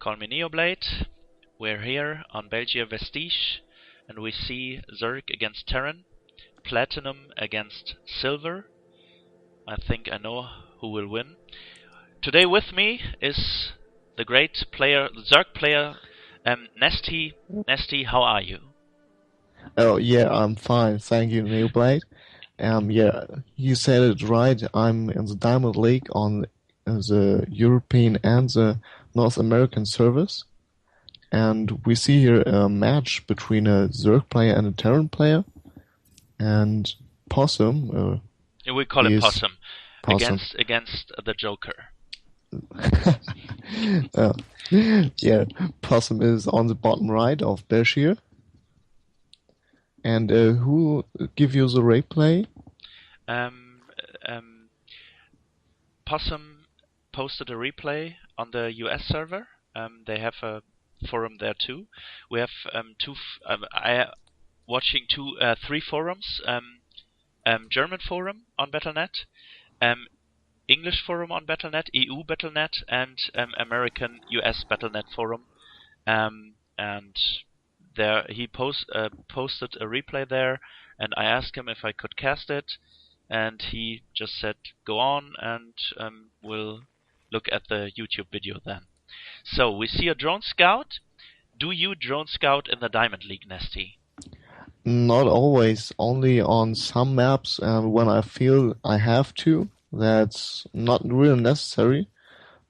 Call me Neoblade. We're here on Belgia Vestige, and we see Zerg against Terran, Platinum against Silver. I think I know who will win. Today with me is the great player, the Zerg player, NaahsTea. NaahsTea, how are you? Oh yeah, I'm fine, thank you, Neoblade. Yeah, you said it right. I'm in the Diamond League on the European and the North American servers, and we see here a match between a Zerg player and a Terran player, and Possum. We call him He's Possum. Possum. Against the Joker. Yeah, Possum is on the bottom right of Belgium. And who give you the replay? Possum posted a replay on the US server. They have a forum there too. We have watching three forums. German forum on Battle.net, English forum on Battle.net, EU Battle.net, and American US Battle.net forum. And there he posted a replay there, and I asked him if I could cast it, and he just said go on, and we'll look at the YouTube video then. So we see a drone scout. Do you drone scout in the Diamond League, NaahsTea? Not always, only on some maps, and when I feel I have to. That's not really necessary,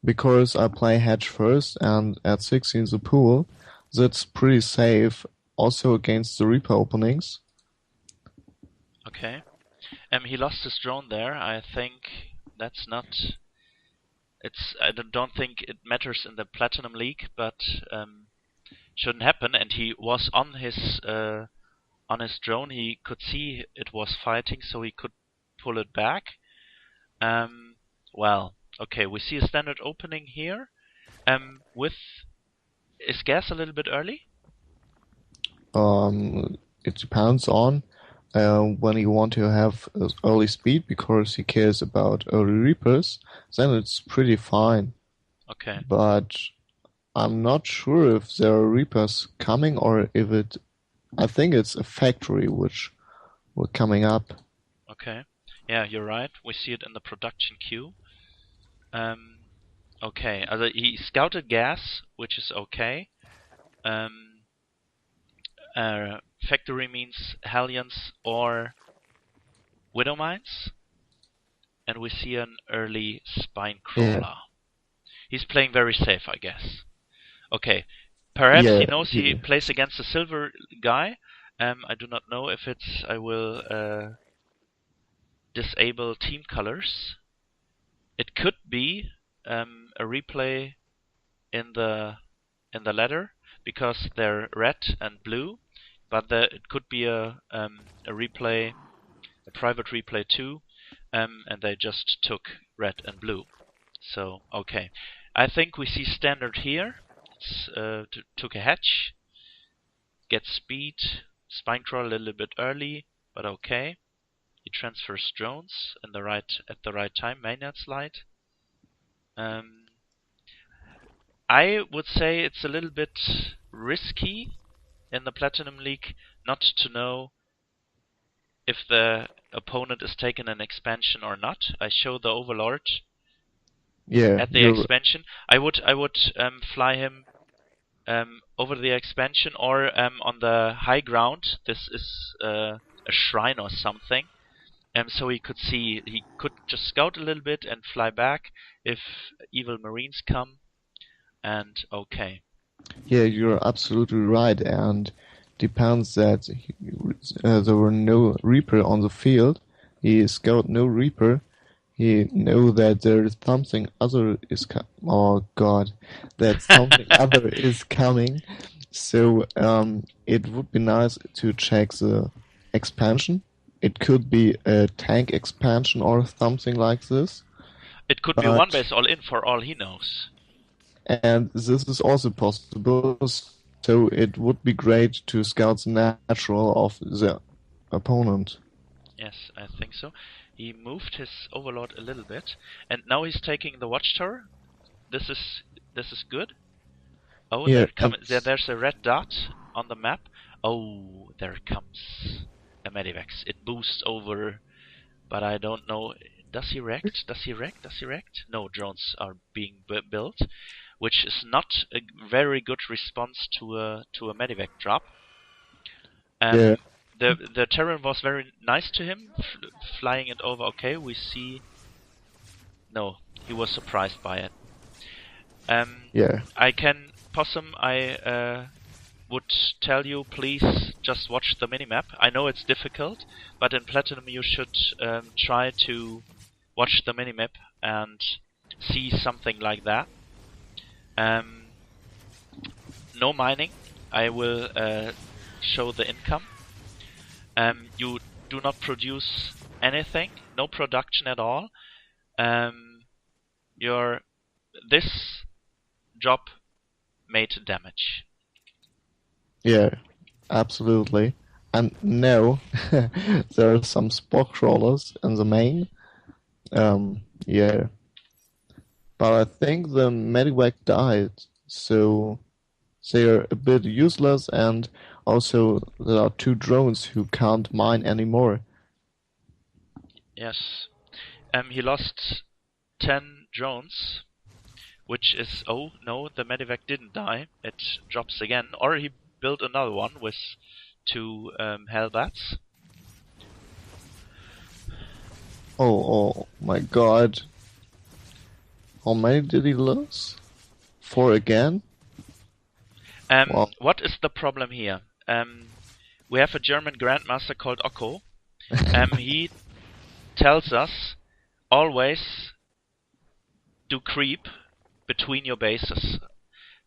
because I play hedge first, and at 16 the pool, that's pretty safe, also against the Reaper openings. Okay. He lost his drone there. I think that's not... I don't think it matters in the Platinum League, but shouldn't happen. And he was on his drone. He could see it was fighting, so he could pull it back. Well, okay, we see a standard opening here. Is gas a little bit early? It depends on when you want to have early speed, because he cares about early Reapers, then it's pretty fine. Okay. But I'm not sure if there are Reapers coming, or if it... I think it's a factory which were coming up. Okay. Yeah, you're right. We see it in the production queue. Okay. He scouted gas, which is okay. Factory means Hellions or Widow Mines. And we see an early Spine Crawler. Yeah. He's playing very safe, I guess. Okay. Perhaps Yeah, he knows he plays against a silver guy. I do not know if it's... I will disable team colors. It could be a replay in the ladder, because they're red and blue, but it could be a replay, a private replay too, and they just took red and blue. So okay, I think we see standard here. It's took a hatch, get speed, spine crawl a little bit early, but okay. He transfers drones at the right time, mainnet slide. I would say it's a little bit risky in the Platinum League not to know if the opponent is taking an expansion or not. I show the Overlord at the expansion. I would fly him over the expansion, or on the high ground. This is a shrine or something. So he could just scout a little bit and fly back if evil Marines come. And okay. Yeah, you're absolutely right, and depends that there were no Reaper on the field. He scout no Reaper. He know that there is something other is oh god, that something other is coming. So it would be nice to check the expansion. It could be a tank expansion or something like this. It could be one base all in for all he knows. And this is also possible, so it would be great to scout the natural of the opponent. Yes, I think so. He moved his Overlord a little bit, and now he's taking the Watchtower. This is good. Oh, Yeah, there's a red dot on the map. Oh, there it comes. A Medivac. It boosts over, but I don't know. Does he rect? Does he rect? Does he rect? No, drones are being built, which is not a very good response to a Medivac drop. yeah, The terrain was very nice to him, flying it over. Okay, we see. No, he was surprised by it. yeah, Possum, I would tell you, please just watch the minimap. I know it's difficult, but in Platinum you should try to watch the minimap and see something like that. No mining. I will show the income. You do not produce anything, no production at all. This job made damage. yeah, absolutely. And now there are some spot crawlers in the main. Yeah. But I think the Medivac died, so they are a bit useless, and also there are 2 drones who can't mine anymore. Yes. He lost 10 drones, which is... Oh, no, the Medivac didn't die. It drops again. Or he built another one with 2 Hellbats. Oh my god. How many did he lose? 4 again? Wow. What is the problem here? We have a German grandmaster called Okko. He tells us always do creep between your bases.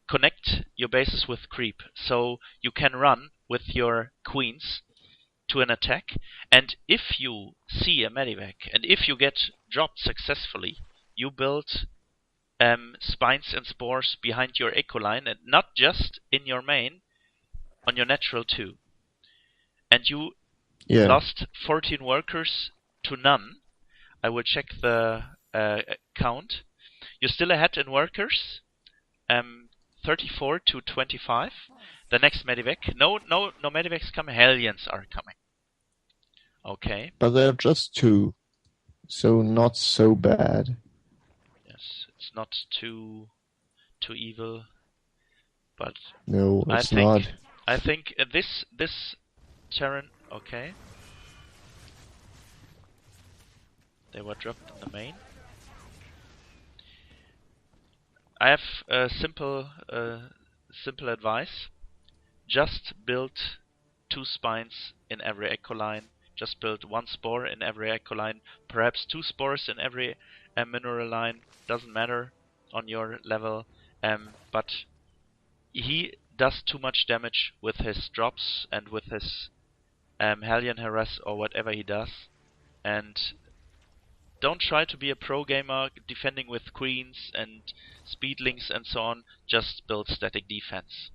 Connect your bases with creep, so you can run with your queens to an attack, and if you see a Medivac, and if you get dropped successfully, you build spines and spores behind your echo line, and not just in your main, on your natural too. And you lost 14 workers to none. I will check the count. You're still ahead in workers, 34 to 25. The next Medivac. No Medivacs coming. Hellions are coming. Okay. But they're just 2, so not so bad. Yes, it's not too evil, but no, it's not. I think this Terran. Okay. They were dropped in the main. I have a simple advice. Just build 2 spines in every echo line. Just build 1 spore in every echo line. Perhaps 2 spores in every mineral line. Doesn't matter on your level. But he does too much damage with his drops and with his Hellion harass or whatever he does. And don't try to be a pro gamer defending with queens and speedlings and so on. Just build static defense.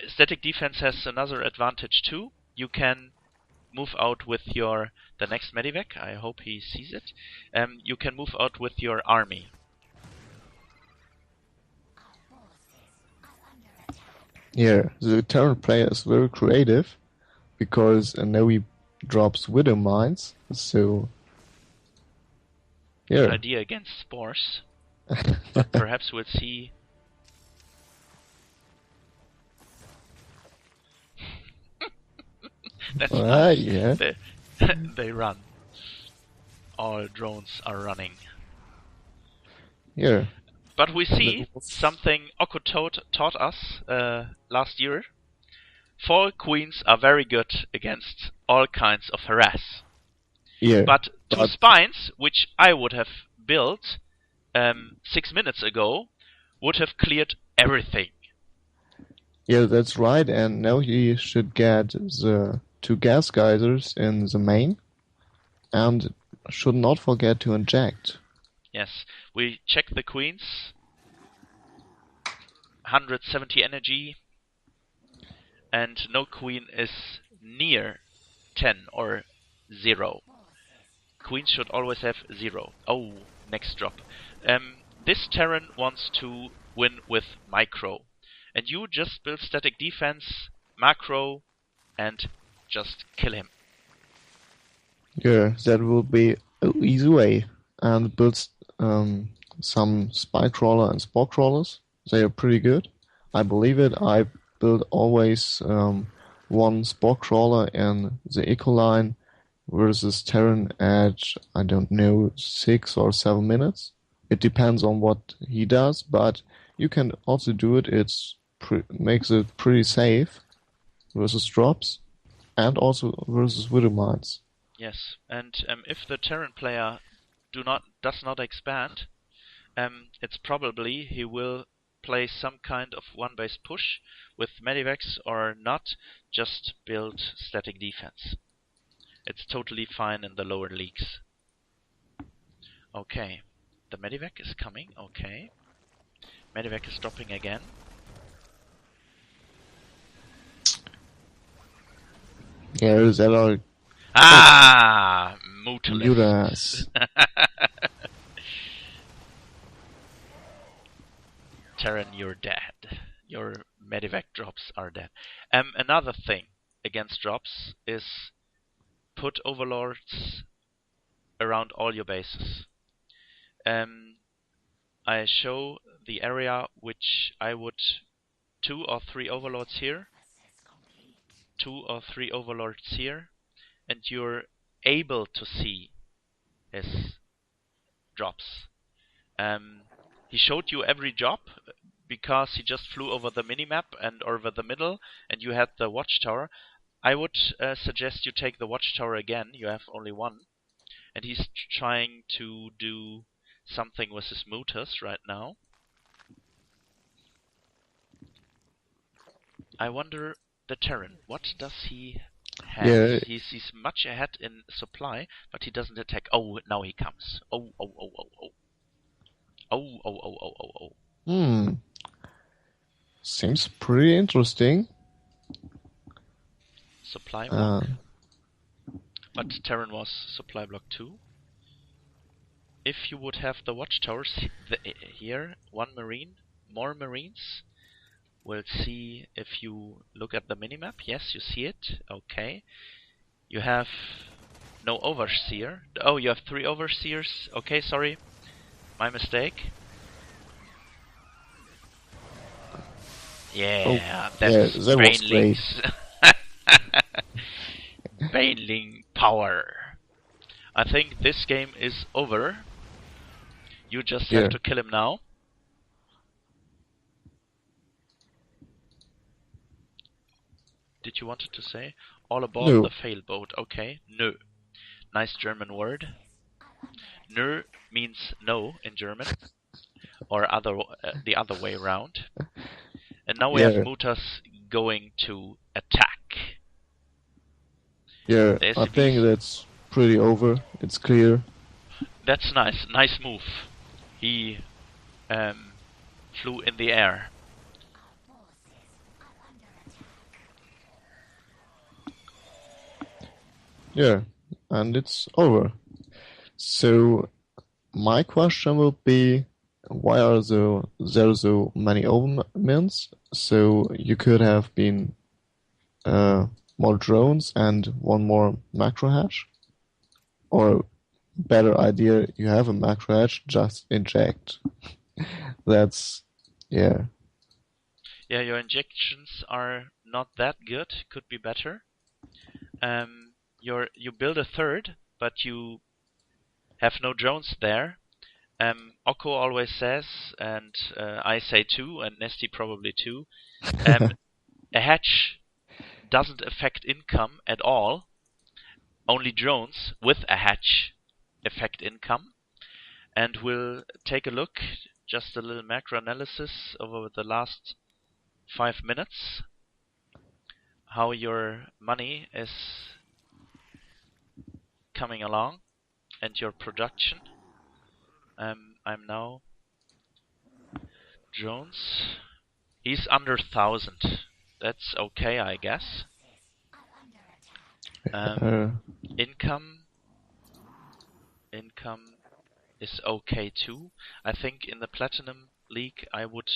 Static defense has another advantage too. You can move out with the next Medivac. I hope he sees it. You can move out with your army. Yeah, the Terran player is very creative, because now he drops Widow Mines, so... Good idea against spores. But perhaps we'll see... That's nice. Yeah. They run. All drones are running. Yeah. But we see something Okko taught us last year. 4 queens are very good against all kinds of harass. Yeah. But 2 spines, which I would have built 6 minutes ago, would have cleared everything. Yeah, that's right, and now he should get the 2 gas geysers in the main, and should not forget to inject. Yes, we check the queens. 170 energy, and no queen is near 10 or 0. Queens should always have 0. Oh, next drop. This Terran wants to win with micro. And you just build static defense, macro, and just kill him. Yeah, that will be an easy way. And build some spy crawler and spore crawlers. They are pretty good. I believe it. I build always one spore crawler in the eco line versus Terran at, I don't know, 6 or 7 minutes. It depends on what he does, but you can also do it. It's makes it pretty safe versus drops and also versus widow mines. Yes, and if the Terran player does not expand, it's probably he will play some kind of one-base push with medivacs or not, just build static defense. It's totally fine in the lower leagues. Okay, the medivac is coming, okay. Medivac is dropping again. Yeah, that are Mutalist. Terran, you're dead. Your medivac drops are dead. Another thing against drops is put overlords around all your bases. I show the area which I would 2 or 3 overlords here, 2 or 3 overlords here, and you're able to see his drops. He showed you every job because he just flew over the minimap and over the middle, and you had the watchtower. I would suggest you take the watchtower again. You have only one, and he's trying to do something with his mutas right now. I wonder the Terran. What does he have? Yeah. He's much ahead in supply, but he doesn't attack. Oh, now he comes. Oh. Seems pretty interesting. Supply block. But Terran was supply block 2. If you would have the watchtowers here, one marine, more marines. We'll see if you look at the minimap. Yes, you see it. Okay. You have no overseer. Oh, you have 3 overseers. Okay, sorry. My mistake. Yeah, that's that was great. Baneling power. I think this game is over. You just have to kill him now. Did you want to say? All aboard the fail boat. Okay. No. Nice German word. Nö means no in German. Or the other way around. And now we have mutas going to attack. Yeah, I think that's pretty over. It's clear. That's nice. Nice move. He flew in the air. Yeah, and it's over. So my question will be, why are there so many overmins? So you could have been more drones and one more macro hatch? Or better idea, you have a macro hatch, just inject. That's, yeah. Yeah, your injections are not that good, could be better. You build a third, but you have no drones there. Okko always says, and I say too, and NaahsTea probably too, a hatch doesn't affect income at all. Only drones with a hatch affect income. And we'll take a look, just a little macro analysis over the last 5 minutes, how your money is coming along and your production. I'm now drones. He's under 1,000. That's okay, I guess. Income is okay too. I think in the platinum league, I would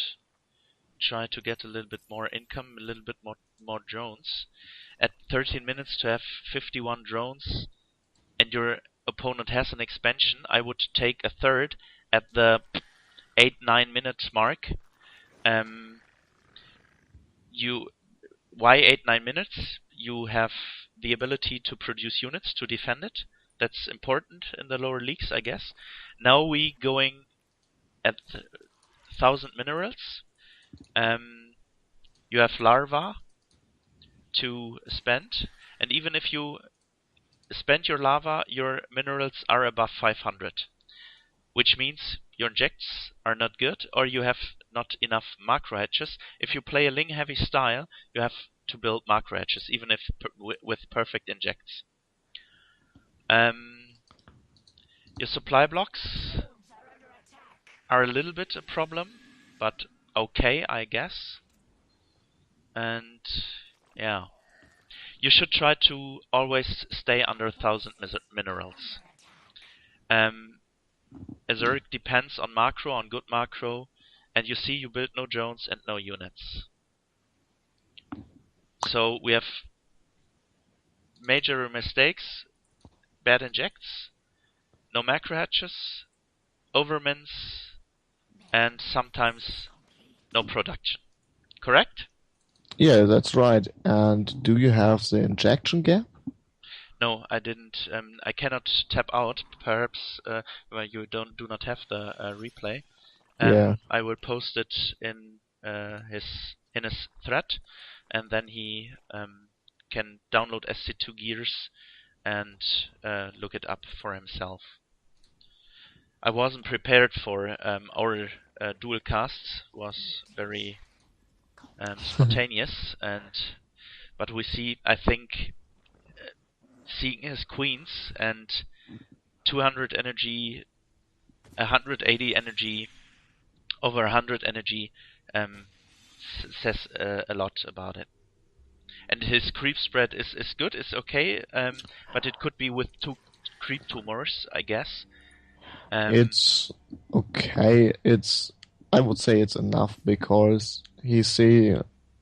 try to get a little bit more income, a little bit more drones. At 13 minutes to have 51 drones, and your opponent has an expansion, I would take a third at the 8-9 minutes mark. Why 8-9 minutes? You have the ability to produce units to defend it. That's important in the lower leagues, I guess. Now we going at 1,000 minerals. You have larva to spend, and even if you spend your lava, your minerals are above 500, which means your injects are not good, or you have not enough macro hedges. If you play a Ling heavy style, you have to build macro hedges, even if with perfect injects. Your supply blocks are a little bit a problem, but okay, I guess. And yeah, you should try to always stay under 1,000 minerals. Azuric depends on macro, on good macro, and you see you build no drones and no units. So we have major mistakes, bad injects, no macro hatches, overmins, and sometimes no production. Correct? Yeah, that's right. And do you have the injection gap? No, I didn't. I cannot tap out. Perhaps you do not have the replay. Yeah. I will post it in his thread, and then he can download SC2 gears and look it up for himself. I wasn't prepared for our dual casts. Was very spontaneous, but we see. I think seeing his queens and 200 energy, 180 energy, over 100 energy says a lot about it. And his creep spread is good, it's okay, but it could be with 2 creep tumors, I guess. It's okay. I would say it's enough because he see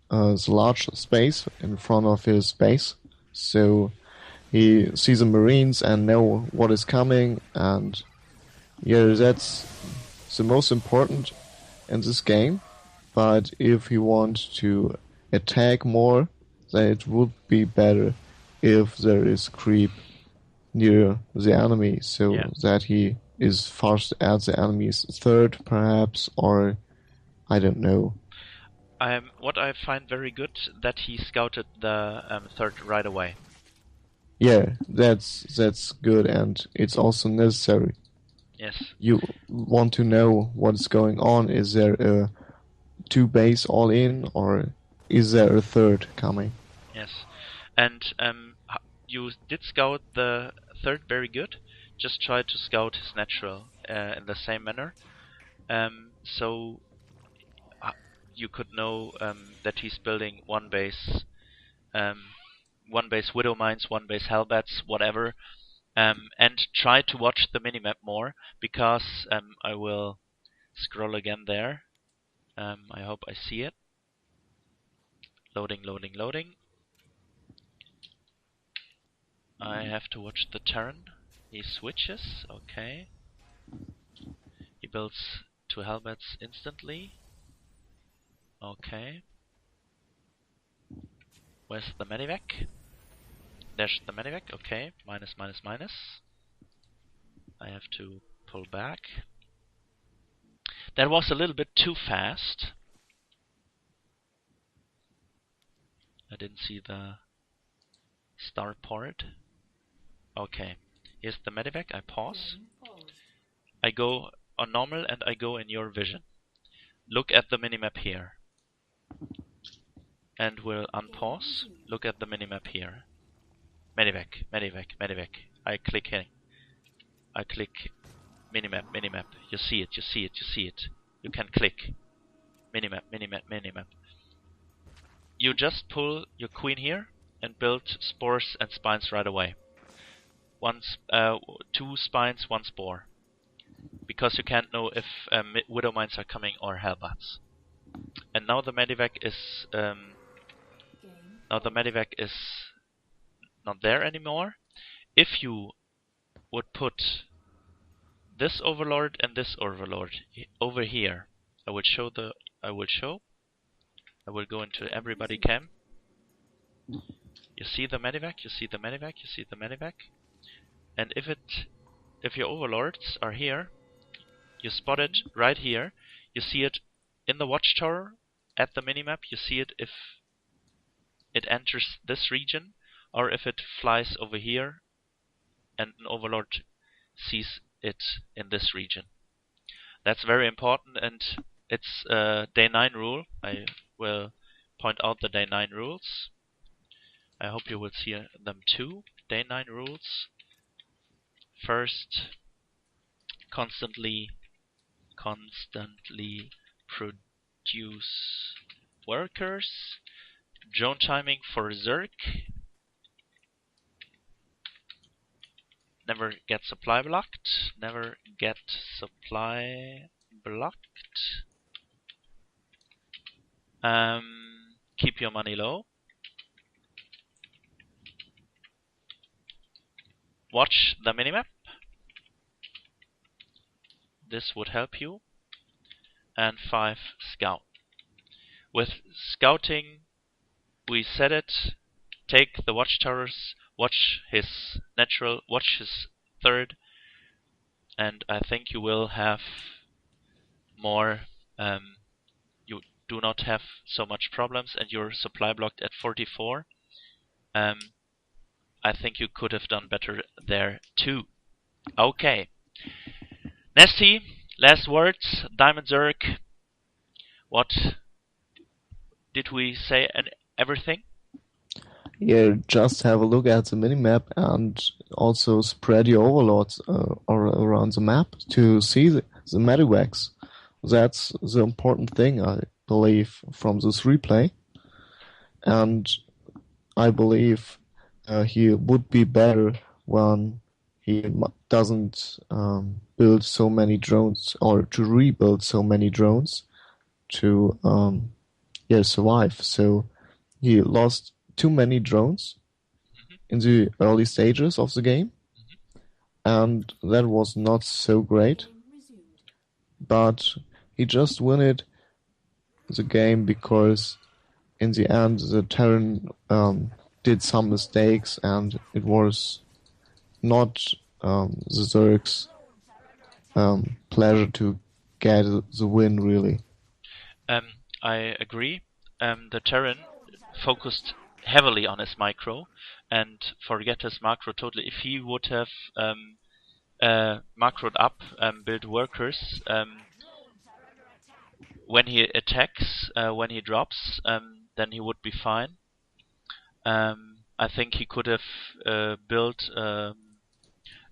a large space in front of his base, so he sees the Marines and know what is coming, and yeah, that's the most important in this game. But if he wants to attack more, then it would be better if there is creep near the enemy, so that he is forced at the enemy's third, perhaps, or I don't know. What I find very good that he scouted the third right away. Yeah, that's good, and it's also necessary. Yes. You want to know what's going on. Is there a 2 base all in, or is there a third coming? Yes, and you did scout the third very good. Just try to scout his natural in the same manner, so you could know that he's building one base Widow Mines, one base Hellbats, whatever, and try to watch the minimap more, because I will scroll again there. I hope I see it. Loading, loading, loading. I have to watch the turn. He switches, okay. He builds 2 Hellbats instantly. Okay. Where's the medivac? There's the medivac, okay. Minus, minus, minus. I have to pull back. That was a little bit too fast. I didn't see the starport. Okay. Here's the medivac. I pause. I go on normal and I go in your vision. Look at the minimap here. And we'll unpause. Look at the minimap here. Medivac, medivac, medivac. I click here. I click minimap, minimap. You see it, you see it, you see it. You can click. Minimap, minimap, minimap. You just pull your queen here and build spores and spines right away. 2 spines, 1 spore. because you can't know if Widow Mines are coming or Hellbats. And now the Medivac is not there anymore. If you would put this Overlord and this Overlord over here, I will go into everybody cam. You see the Medivac, you see the Medivac, you see the Medivac. And if your Overlords are here, you spot it right here. You see it in the Watchtower at the minimap. You see it if it enters this region, or if it flies over here and an Overlord sees it in this region. That's very important, and it's a day 9 rule. I will point out the day 9 rules. I hope you will see them too. Day 9 rules. First, constantly produce workers. Drone timing for Zerg. Never get supply blocked. Never get supply blocked. Keep your money low. Watch the minimap. This would help you. And 5, scout. With scouting, we set it. Take the watchtowers. Watch his natural. Watch his third. And I think you will have more. You do not have so much problems, and you're supply blocked at 44. I think you could have done better there too. Okay. NaahsTea, last words. Diamond Zerg. What did we say and everything? Yeah, just have a look at the minimap and also spread your overlords around the map to see the Medivacs. That's the important thing, I believe, from this replay. And I believe he would be better when he doesn't build so many drones, or to rebuild so many drones to survive. So he lost too many drones in the early stages of the game, and that was not so great. But he just won the game because in the end the Terran did some mistakes, and it was not the Zerg's pleasure to get the win, really. I agree. The Terran focused heavily on his micro and forget his macro totally. If he would have macroed up, build workers when he attacks, when he drops, then he would be fine. I think he could have built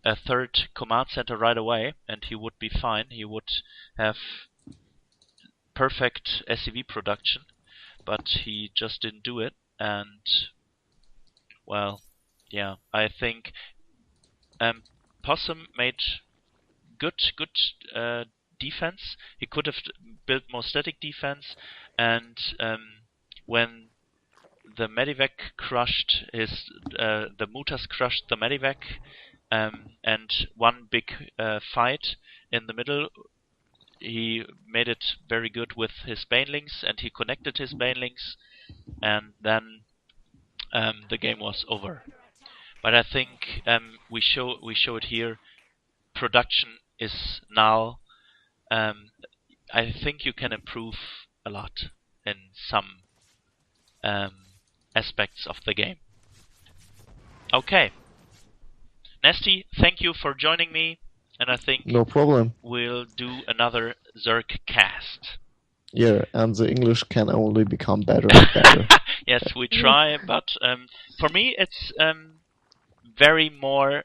a third command center right away, and he would be fine. He would have perfect SCV production, but he just didn't do it. And well, yeah, I think Possum made good defense. He could have built more static defense, and when the Medivac crushed the Mutas crushed the Medivac, and one big fight in the middle, he made it very good with his banelings, and he connected his banelings, and then the game was over. But I think we show it here. Production is now. I think you can improve a lot in some aspects of the game. Okay, NaahsTea, thank you for joining me, and I think no problem. We'll do another Zerg cast. Yeah, and the English can only become better and better. Yes, we try, but for me it's very more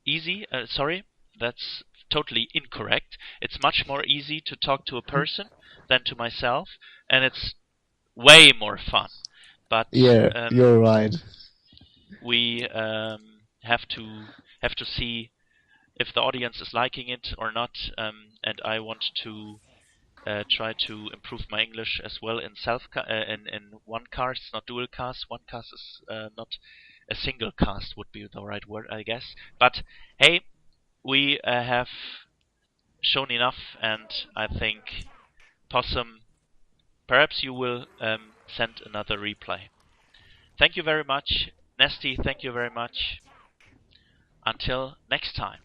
easy. Sorry, that's totally incorrect. It's much more easy to talk to a person than to myself, and it's way more fun. But yeah, you're right. We have to see if the audience is liking it or not, and I want to try to improve my English as well in in one cast, not dual cast. One cast is not a single cast would be the right word, I guess. But hey, we have shown enough, and I think Possum, perhaps you will send another replay. Thank you very much. NaahsTea, thank you very much. Until next time.